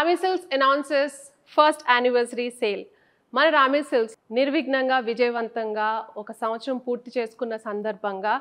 Rami Silks announces first anniversary sale. మన రామే silks నిర్విఘ్నంగా విజయవంతంగా ఒక సంవత్సరం పూర్తి చేసుకున్న సందర్భంగా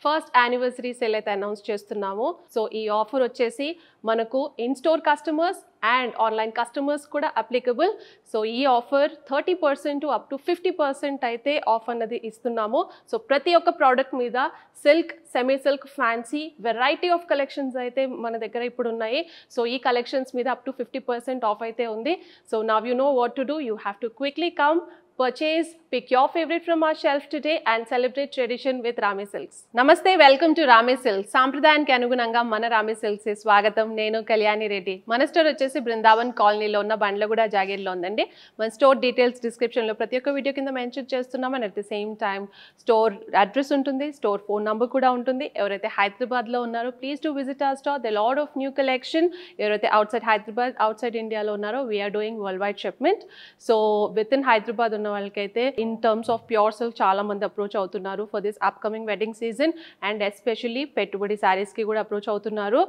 ఫస్ట్ యానివర్సరీ సేల్ అయితే అనౌన్స్ చేస్తున్నాము. సో ఈ ఆఫర్ వచ్చేసి మనకు in store customers and online customers కూడా అప్లికబుల్. సో ఈ ఆఫర్ 30% అప్ టు 50% అయితే ఆఫ్ అన్నది ఇస్తున్నాము. సో ప్రతి ఒక్క ప్రోడక్ట్ మీద silk, semi silk, fancy variety of collections అయితే మన దగ్గర ఇప్పుడు ఉన్నాయి. సో ఈ కలెక్షన్స్ మీద అప్ టు 50% ఆఫ్ అయితే ఉంది. So now you know what to do. You have to quickly come, purchase, pick your favorite from our shelf today and celebrate tradition with Rami Silks. Namaste, welcome to Rami Silks. సాంప్రదాయానికి అనుగుణంగా మన రామి silks స్వాగతం. నేను కళ్యాణి రెడ్డి. మన store వచ్చేసి బృందావన్ కాలనీలో ఉన్న బండ్లగూడ జాగీర్లో ఉందండి. మన స్టోర్ డీటెయిల్స్ డిస్క్రిప్షన్లో ప్రతి ఒక్క వీడియో కింద మెన్షన్ చేస్తున్నాం. And at the same time store address ఉంటుంది, స్టోర్ ఫోన్ నంబర్ కూడా ఉంటుంది. ఎవరైతే హైదరాబాద్లో ఉన్నారో please to visit our store. The lot of new collection. ఎవరైతే outside Hyderabad, outside ఇండియాలో ఉన్నారో we are doing worldwide shipment. So within Hyderabad ఉన్న వాళ్ళకైతే in terms of pure silk చాలా మంది అప్రోచ్ అవుతున్నారు for this upcoming wedding season. And especially పెట్టుబడి శారీస్కి కూడా అప్రోచ్ అవుతున్నారు.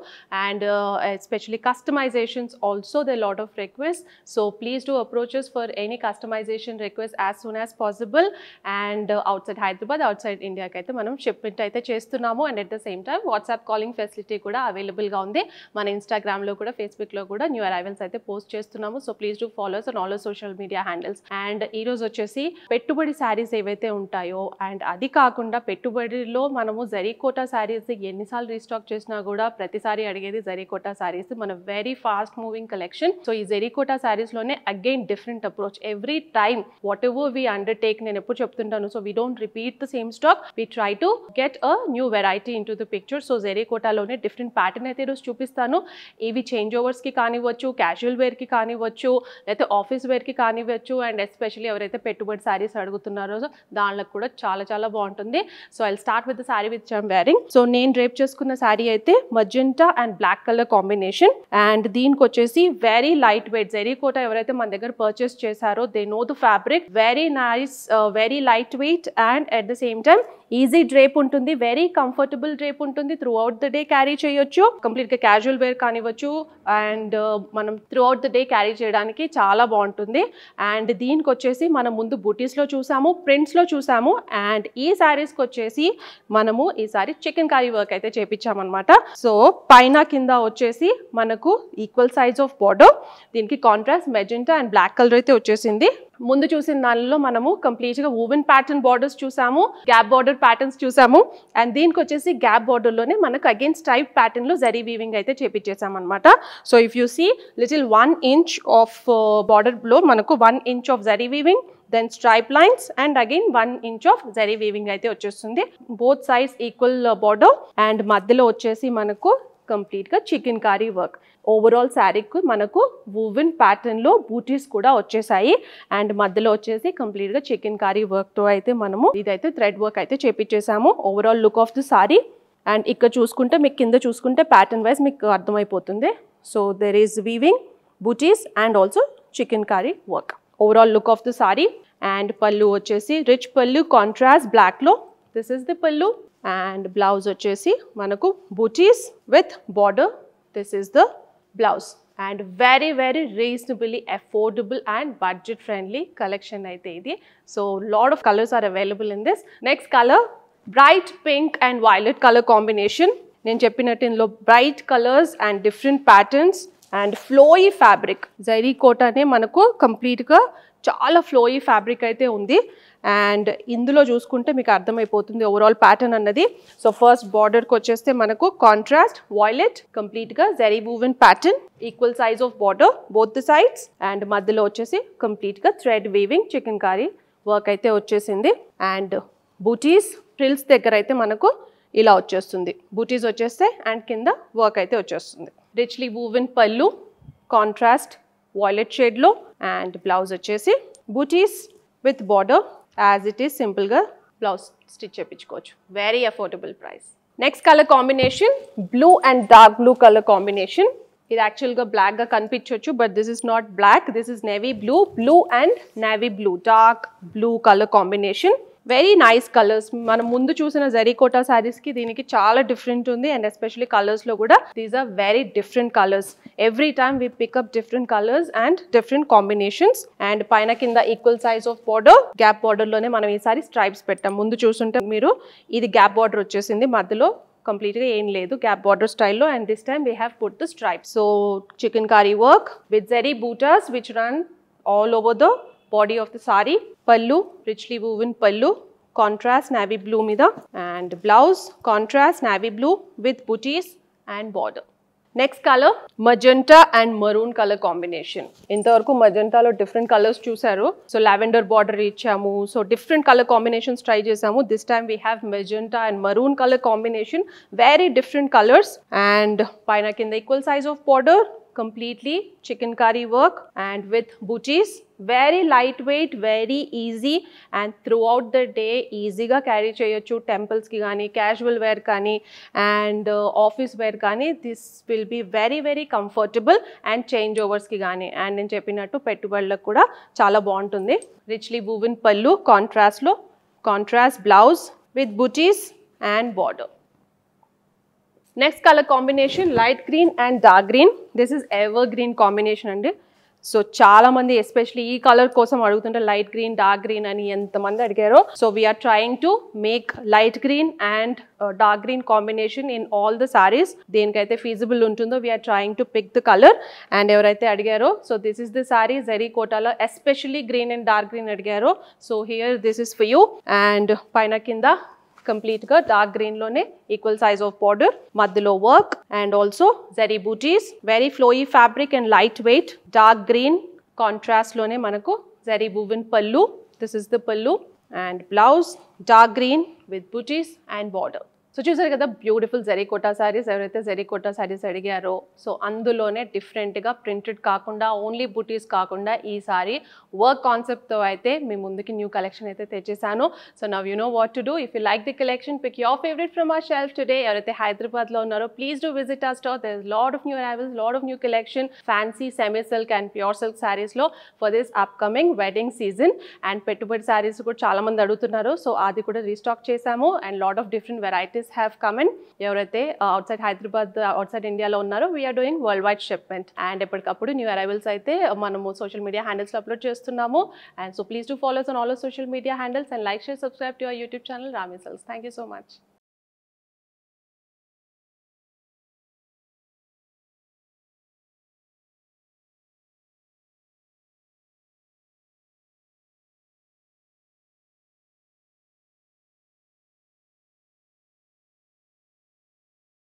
And especially customizations also they lot of request. So please do approaches for any customization request as soon as possible. And outside Hyderabad, outside ఇండియాకి అయితే మనం shipment అయితే చేస్తున్నాము. And at the same time WhatsApp calling facility కూడా అవైలబుల్గా ఉంది. మన ఇన్స్టాగ్రామ్లో కూడా, ఫేస్బుక్లో కూడా న్యూ అరైవల్స్ అయితే పోస్ట్ చేస్తున్నాము. So please do follows on all social media handles. And ఈరోజు వచ్చేసి పెట్టుబడి శారీస్ ఏవైతే ఉంటాయో, అండ్ అది కాకుండా పెట్టుబడిలో మనము జరీకోటా శారీస్ ఎన్నిసార్లు రీస్టాక్ చేసినా కూడా ప్రతిసారి అడిగేది జరీకోటా శారీస్, మన very fast moving collection. So ఈ జరీకోటా శారీస్ లోనే again different approach every time. Whatever we undertake, నేను ఎప్పుడు చెప్తుంటాను, so we don't repeat the same stock, we try to get a new variety into the picture. So జరీకోటాలోనే different pattern అయితే ఈరోజు చూపిస్తాను. ఇవి చేంజ్ ఓవర్స్కి కానివ్వచ్చు, క్యాజువల్ వేర్కి కానివ్వచ్చు, లేకపోతే ఆఫీస్ వేర్కి కానివ్వచ్చు. అండ్ ఎస్పెషల్లీ ఎవరైతే పెట్టుబడి శారీస్ అడుగుతున్నారో దానిలకు కూడా చాలా చాలా బాగుంటుంది. So I start with the sari which I'm wearing. సో నేను డ్రేప్ చేసుకున్న శారీ అయితే magenta and black colour combination. And దీనికి వచ్చేసి వెరీ లైట్ వెయిట్ జరీకోటా ఎవరైతే మన దగ్గర పర్చేస్ చేశారో they know the fabric. Very nice, very light weight and at the same time easy drape ఉంటుంది, వెరీ కంఫర్టబుల్ డ్రేప్ ఉంటుంది. Through out the day carry చేయొచ్చు, కంప్లీట్గా క్యాజువల్ వేర్ కానివ్వచ్చు. అండ్ మనం through out the day carry చేయడానికి చాలా బాగుంటుంది. And దీనికి వచ్చేసి మనం ముందు బూటీస్లో చూసాము, ప్రింట్స్లో చూసాము. అండ్ ఈ శారీస్కి వచ్చేసి మనము ఈసారి చికెన్ కర్రీ వర్క్ అయితే చేపించామన్నమాట. సో పైన కింద వచ్చేసి మనకు ఈక్వల్ సైజ్ ఆఫ్ బార్డర్. దీనికి contrast magenta and black colour అయితే వచ్చేసింది. ముందు చూసిన దానిలో మనము కంప్లీట్గా వూవెన్ ప్యాటర్న్ బార్డర్స్ చూసాము, గ్యాప్ బార్డర్ ప్యాటర్న్స్ చూసాము. అండ్ దీనికి వచ్చేసి గ్యాప్ బార్డర్లోనే మనకు అగైన్ స్ట్రైప్ ప్యాటర్న్లో జరీ వీవింగ్ అయితే చేపించేసాం అనమాట. So if you see little 1 inch of బార్డర్లో మనకు 1 inch of zari weaving, then stripe lines and again 1 inch of zari weaving అయితే వచ్చేస్తుంది. Both sides equal border. And మధ్యలో వచ్చేసి మనకు కంప్లీట్గా చికెన్ కర్రీ వర్క్. ఓవరాల్ శారీకి మనకు వూవెన్ ప్యాటర్న్లో బూటీస్ కూడా వచ్చేసాయి. అండ్ మధ్యలో వచ్చేసి కంప్లీట్గా చికెన్ కర్రీ వర్క్తో అయితే మనము ఇదైతే థ్రెడ్ వర్క్ అయితే చేపించేసాము. Overall look of the sari. And ఇక్కడ చూసుకుంటే మీకు కింద చూసుకుంటే ప్యాటర్న్ వైజ్ మీకు అర్థమైపోతుంది. So there is weaving, butis and also chikankari work. Overall look of the sari. And pallu వచ్చేసి రిచ్ పళ్ళు, కాంట్రాస్ట్ బ్లాక్లో. This is the pallu. And blouse వచ్చేసి మనకు butis with border. This is the blouse. And very very reasonably affordable and budget friendly collection అయితే ఇది. So lot of colours are available in this. Next colour bright pink and violet colour combination. నేను చెప్పినట్టు ఇందులో bright colours and different patterns and flowy fabric. జరీకోటానే మనకు కంప్లీట్గా చాలా flowy fabric అయితే ఉంది. అండ్ ఇందులో చూసుకుంటే మీకు అర్థమైపోతుంది ఓవరాల్ ప్యాటర్న్ అన్నది. సో ఫస్ట్ బార్డర్కి వచ్చేస్తే మనకు కాంట్రాస్ట్ వైలెట్, కంప్లీట్గా zari woven pattern, equal size of border both the sides. And మధ్యలో వచ్చేసి కంప్లీట్గా thread weaving chicken curry work అయితే వచ్చేసింది. అండ్ బూటీస్ ఫ్రిల్స్ దగ్గర అయితే మనకు ఇలా వచ్చేస్తుంది, బూటీస్ వచ్చేస్తే అండ్ కింద వర్క్ అయితే వచ్చేస్తుంది. Richly woven pallu, contrast violet షేడ్లో. అండ్ బ్లౌజ్ వచ్చేసి butis with border as it is, సింపుల్గా బ్లౌజ్ స్టిచ్ చేయించుకోవచ్చు. Very affordable price. Next colour combination blue and dark blue colour combination. ఇది యాక్చువల్గా బ్లాక్గా కనిపించవచ్చు, but this is not black, this is navy blue. Blue and navy blue, dark blue colour combination. Very nice colours. మనం ముందు చూసిన జరీకోటా శారీస్కి దీనికి చాలా డిఫరెంట్ ఉంది అండ్ ఎస్పెషలీ కలర్స్లో కూడా these are very different colours. Every time we pick up different colours and different combinations. అండ్ పైన కింద equal size of border, gap బార్డర్లోనే మనం ఈసారి స్ట్రైప్స్ పెట్టాం. ముందు చూస్తుంటే మీరు ఇది గ్యాప్ బార్డర్ వచ్చేసింది, మధ్యలో కంప్లీట్గా ఏం లేదు, గ్యాప్ బార్డర్ స్టైల్లో. And this time we have put the stripe. So chikankari work with zari butas which run all over the body of the saree. Pallu, richly woven pallu, contrast navy blue mida, and blouse contrast navy blue with booties and border. Next color magenta and maroon color combination. ఇంతవరకు మజెంటాలో different colours చూసారు. So lavender border ఇచ్చాము, so different colour combinations try చేసాము. This time we have magenta and maroon colour combination, very different colours. And పైన కింద equal size of border, completely chikankari work and with booties, very lightweight, very easy, and throughout the day easy ga carry cheyochu. Temples ki gaani, casual wear kaani, and office wear kaani, this will be very comfortable. And changeovers ki gaani, and నేను చెప్పినట్టు పెట్టుబడులకు కూడా చాలా బాగుంటుంది. richly woven pallu, contrast lo, contrast blouse with booties and border. Next colour combination light green and dark green. This is ever green combination అండి. So చాలా మంది especially ఈ కలర్ కోసం అడుగుతుంటే లైట్ గ్రీన్, డార్క్ గ్రీన్ అని ఎంతమంది అడిగారో. So we are trying to make light green and dark green combination in all the saris. దేనికైతే ఫీజిబుల్ ఉంటుందో we are trying to pick the colour. And ఎవరైతే అడిగారో, so this is the sari జరీకోటాలో especially green and dark green అడిగారో. So here this is for you. And పైన కింద complete గా dark green లోనే ఈక్వల్ సైజ్ ఆఫ్ బార్డర్, మధ్యలో work and also zari butis, very flowy fabric and light weight. Dark green contrast లోనే మనకు zari woven pallu, this is the pallu. And blouse dark green with butis and border. So చూసారు కదా beautiful zari kota saris. ఎవరైతే zari kota saris అడిగారో, so అందులోనే డిఫరెంట్గా printed కాకుండా, only బుటీస్ కాకుండా ఈ సారీ వర్క్ కాన్సెప్ట్తో అయితే మీ ముందుకి న్యూ కలెక్షన్ అయితే తెచ్చేసాను. So now you know what to do. If you like the collection, pick your favourite from our shelf today. ఎవరైతే హైదరాబాద్లో ఉన్నారో please do visit our store. There is lot of new arrivals, lot of new collection, fancy semi silk and pure silk శారీస్లో for this upcoming wedding season. And పెట్టుబడి శారీస్ కూడా చాలా మంది అడుగుతున్నారు, so అది కూడా రీస్టాక్ చేసాము. And lot of different varieties have come in. ఎవరైతే outside హైదరాబాద్, outside ఇండియాలో ఉన్నారో we are doing worldwide shipment. And ఎప్పటికప్పుడు న్యూ అరైవల్స్ అయితే మనము సోషల్ మీడియా హ్యాండిల్స్లో అప్లోడ్ చేస్తున్నాము. And so please do follow us on all our social media handles and like, share, subscribe to our YouTube channel Rami Silks. Thank you so much.